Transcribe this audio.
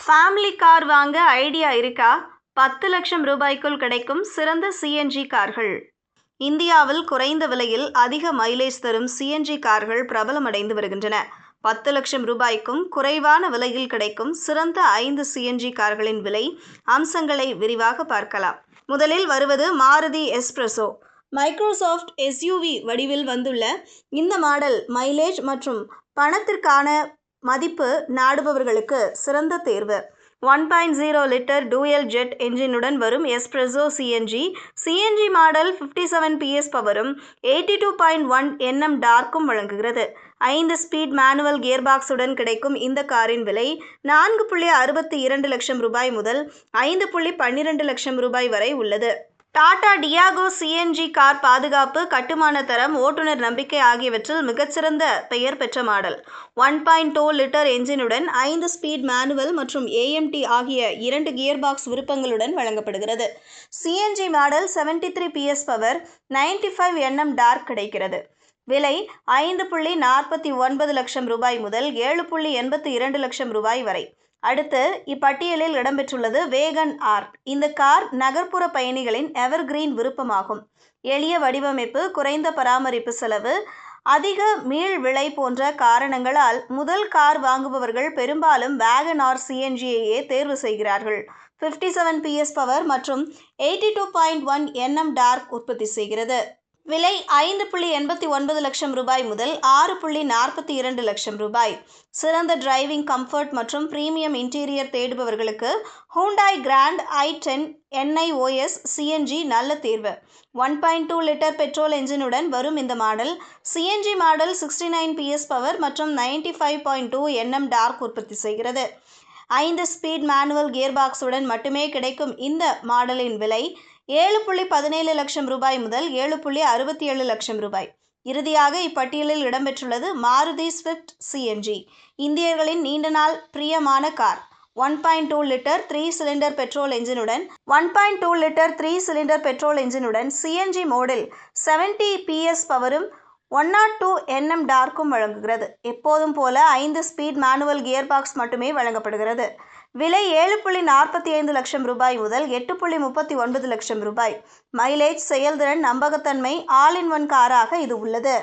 Family car வாங்க idea இருக்கா? 10 லட்சம் ரூபாய்க்குள் கிடைக்கும் சிறந்த சிஎன்ஜி கார்கள். இந்தியாவில் குறைந்த விலையில் அதிக மைலேஜ் தரும் சிஎன்ஜி கார்கள் பிரபலமடைந்து வருகின்றன. 10 லட்சம் ரூபாய்க்கும் குறைவான விலையில் கிடைக்கும் சிறந்த 5 சிஎன்ஜி கார்களின் விலை அம்சங்களை விரிவாக பார்க்கலாம். முதலில் வருவது மாருதி எஸ்பிரஸோ. மைக்ரோசாஃப்ட் எஸ்யூவி வடிவில் வந்துள்ள இந்த மாடல் மைலேஜ் மற்றும் பணத்திற்கான மதிப்பு நாடுபவர்களுக்கு சிறந்த தேர்வு. 1.0 லிட்டர் டூயல் ஜெட் என்ஜினுடன் வரும் எஸ்பிரஸோ சிஎன்ஜி மாடல் 57 PS பவரும் 82.1 Nm டார்க்கும் வழங்குகிறது. 5 ஸ்பீட் மேனுவல் கியர்பாக்ஸுடன் கிடைக்கும் இந்த காரின் விலை 4.62 லட்சம் ரூபாய் முதல் 5.12 லட்சம் ரூபாய் வரை உள்ளது. டாடா டியாகோ சிஎன்ஜி கார் பாதுகாப்பு, கட்டுமான தரம், ஓட்டுநர் நம்பிக்கை ஆகியவற்றில் மிகச்சிறந்த பெயர் பெற்ற மாடல். 1.2 லிட்டர் என்ஜினுடன் 5 ஸ்பீட் மேனுவல் மற்றும் AMT ஆகிய 2 கியர்பாக்ஸ் விருப்பங்களுடன் வழங்கப்படுகிறது. CNG model 73 PS power 95 Nm torque கிடைக்கிறது. விலை 5.49 லட்சம் ரூபாய் முதல் 7.82 லட்சம் ரூபாய் வரை. அடுத்து இப்பட்டியலில் இடம்பெற்றுள்ளது வேகன் ஆர். இந்த கார் நகர்ப்புற பயணிகளின் எவர்கிரீன் விருப்பமாகும். எளிய வடிவமைப்பு, குறைந்த பராமரிப்பு செலவு, அதிக மீள் விலை போன்ற காரணங்களால் முதல் கார் வாங்குபவர்கள் பெரும்பாலும் வேகன் ஆர் சிஎன்ஜியையே தேர்வு செய்கிறார்கள். 57 PS பவர் மற்றும் 82.1 Nm டார்க் உற்பத்தி செய்கிறது. விலை 5.89 லட்சம் ரூபாய் முதல் 6.42 லட்சம் ரூபாய். சிறந்த டிரைவிங் கம்ஃபர்ட் மற்றும் பிரீமியம் இன்டீரியர் தேடுபவர்களுக்கு Hyundai grand i10 NIOS CNG நல்ல தேர்வு. 1.2 லிட்டர் பெட்ரோல் என்ஜினுடன் வரும் இந்த model CNG model 69 PS power மற்றும் 95.2 Nm டார்க் உற்பத்தி செய்கிறது. 5 ஸ்பீட் மேனுவல் கியர்பாக்ஸுடன் மட்டுமே கிடைக்கும் இந்த மாடலின் விலை 7.17 லட்சம் ரூபாய் முதல் 7.67 லட்சம் ரூபாய். இறுதியாக இப்பட்டியலில் இடம்பெற்றுள்ளது மாருதி ஸ்விஃப்ட் சிஎன்ஜி. இந்தியர்களின் நீண்ட நாள் பிரியமான கார். 1.2 லிட்டர் 3 சிலிண்டர் பெட்ரோல் என்ஜினுடன் சிஎன்ஜி மோடில் 70 PS பவரும் 102 Nm டார்க்கும் வழங்குகிறது. எப்போதும் போல 5 ஸ்பீட் மேனுவல் கியர்பாக்ஸ் மட்டுமே வழங்கப்படுகிறது. விலை 7.45 லட்சம் ரூபாய் முதல் 8.39 லட்சம் ரூபாய். மைலேஜ், செயல்திறன், நம்பகத்தன்மை, ஆல் இன் ஒன் காராக இது உள்ளது.